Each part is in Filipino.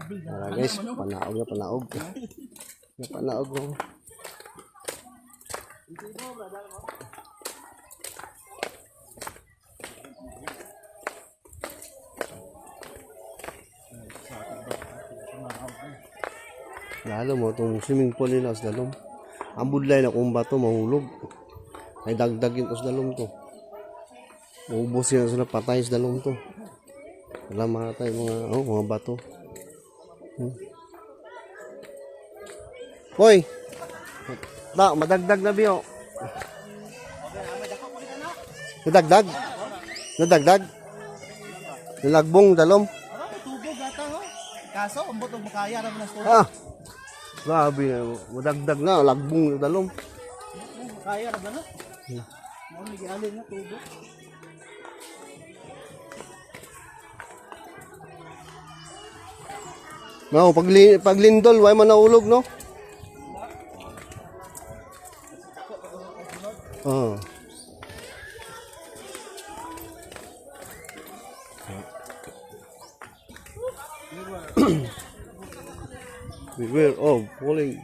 Tara guys, panaog na panaog. Panaog na. Lalo mo itong swimming pool nila sa dalom. Ang budlay na kung bato mahulog. Ay dagdagin to sa dalom to. Ubos yan sila patay sa dalom to. Wala matay mga bato. Hoy! Madagdag na biyo. Nadagdag? Nadagdag? Nalagbong dalom? Tubo gata ho. Kaso, ambot ang makaya naman ng tubo. Grabe na. Madagdag na. Lagbong dalom. Makaya naman na. Mauligalin na tubo. No, paglindol, way man naulog, no? Oh. Beware of falling.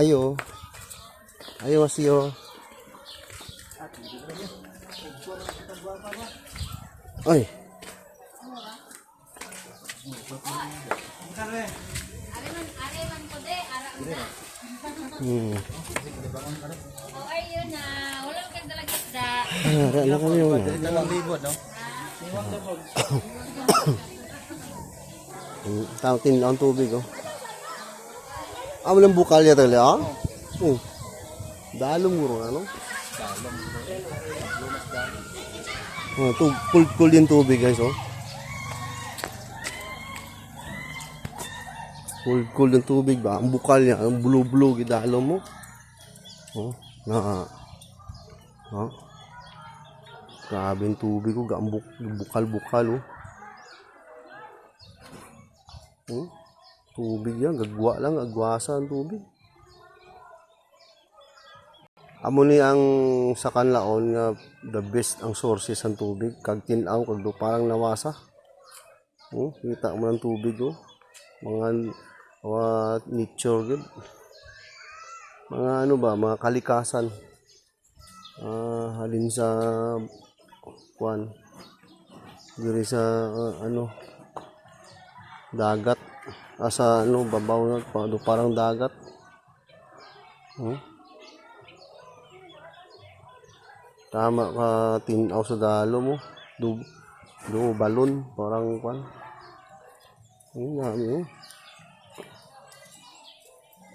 Ayo. Ayo masih. Ay. Ayun na, wala kang talaga isda. Ano kami yun? 2,000, no? Tawtin ang tubig, oh. Amo lang bukal ya talaga, ah? Dalom mo ano? Cool din tubig, guys, oh. Cool din tubig ba? Ang bukal niya, ang blue gidalo mo. Oh, oh. Grabe yung tubig ko, bukal, oh. Tubig yan, gagwa lang, agwasa ang tubig. Amo ni ang sa kanlaon nga the best ang sources ang tubig, kag tinaw kag parang nawasa. Kita mo ng tubig, oh. Mga nature gud. Mga ano ba, mga kalikasan. Halin sa kuan. Diri sa dagat. Sa babaw na parang dagat. Tama ka tinaw sa dalo mo. Do balon parang kuan. Ayun.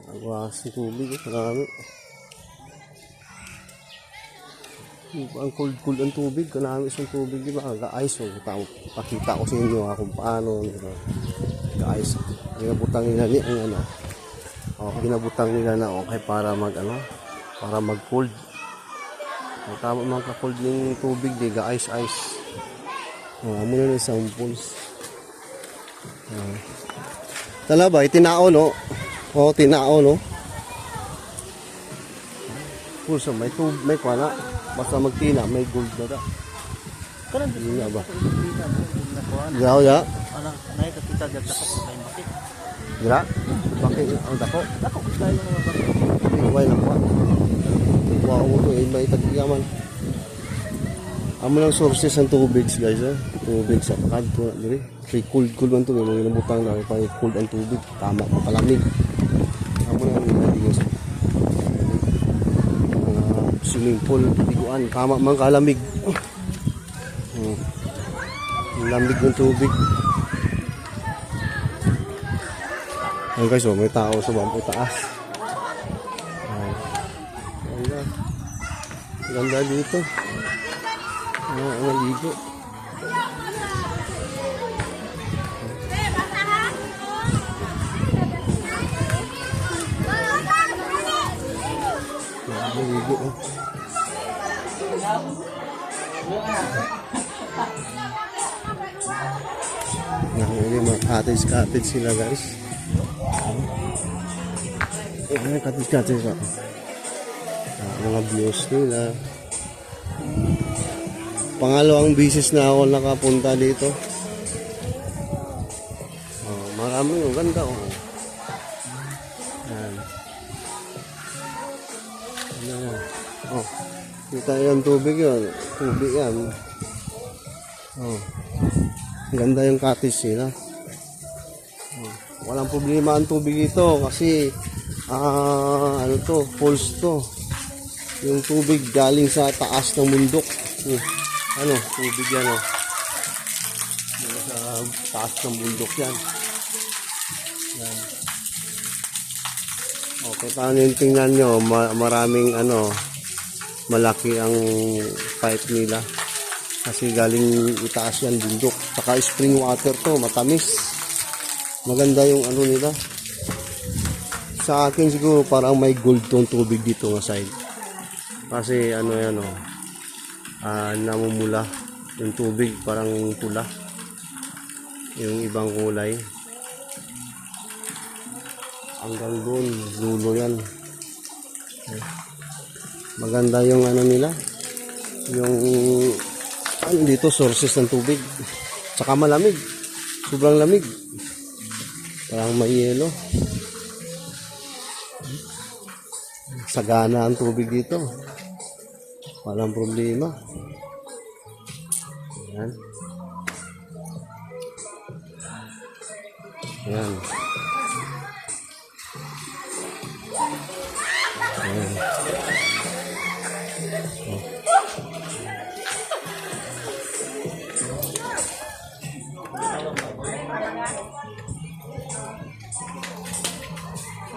Agwas tubig, marami. Ang cold ang tubig, kanami isang tubig, di ba? Ga-ice, pakita ko sa inyo kung paano ga-ice. Ginabutang nila ni ang ginabutang nila na okay para para mag-cold. Tama mga ka-cold yung tubig, di ga-ice. Amo na isang pulse. Tala ba, itinao, no? Tinao, no? Pulsa, may kuwana. Basta magtina, may gold na da. Karon hindi nga ba? Graw Ya? Ana, nay kakita gyud ako sa kay bakit. Gra? Bakit ang dako? Dako kayo mga bakit. Iway lang ko. Wow, may tagyaman. Amo lang sources ng tubig, guys, eh. Tubig sa kanto na diri. Kay cool man to, may mga butang na kay cold ang tubig, tama mapalamig. Amo lang guys. Swimming pool, tiguan, tama man kalamig. Lamig ng tubig. Ayun guys, may tao sa bangko taas. Ganda dito. Ligo. Ligo. Ini mga cottage sila, guys. Cottage pa. Mga views nila. Pangalawang bisis na ako nakapunta dito. Oh, marami yung ganda oh. Yan. Ano yan? Oh, kita yung tubig yun. Tubig yan. Oh. Ganda yung cottage nila. Oh. Walang problema ang tubig ito kasi ano to, falls to. Yung tubig galing sa taas ng bundok. Ano, tubig yan oh. Sa taas ng bundok yan. Yan. Okay, paano yung tingnan nyo, maraming ano, malaki ang pipe nila. Kasi galing itaas yan, bundok. Saka spring water to, matamis. Maganda yung ano nila. Sa akin siguro parang may gold tong tubig dito nga side. Kasi ano yan o, namumula yung tubig parang pula. Yung ibang kulay. Hanggang doon, dulo yan. Maganda yung ano nila. Yung ano dito, sources ng tubig. Tsaka malamig. Sobrang lamig. Parang may yelo. Sagana ang tubig dito. Walang problema. Ayan. Ayan. Ayan. Oh.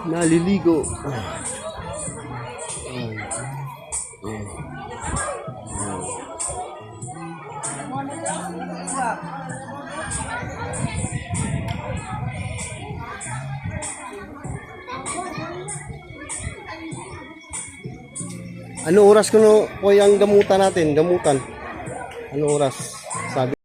Naliligo. Ano oras ko no po yung gamutan natin? Gamutan. Ano oras? Sabi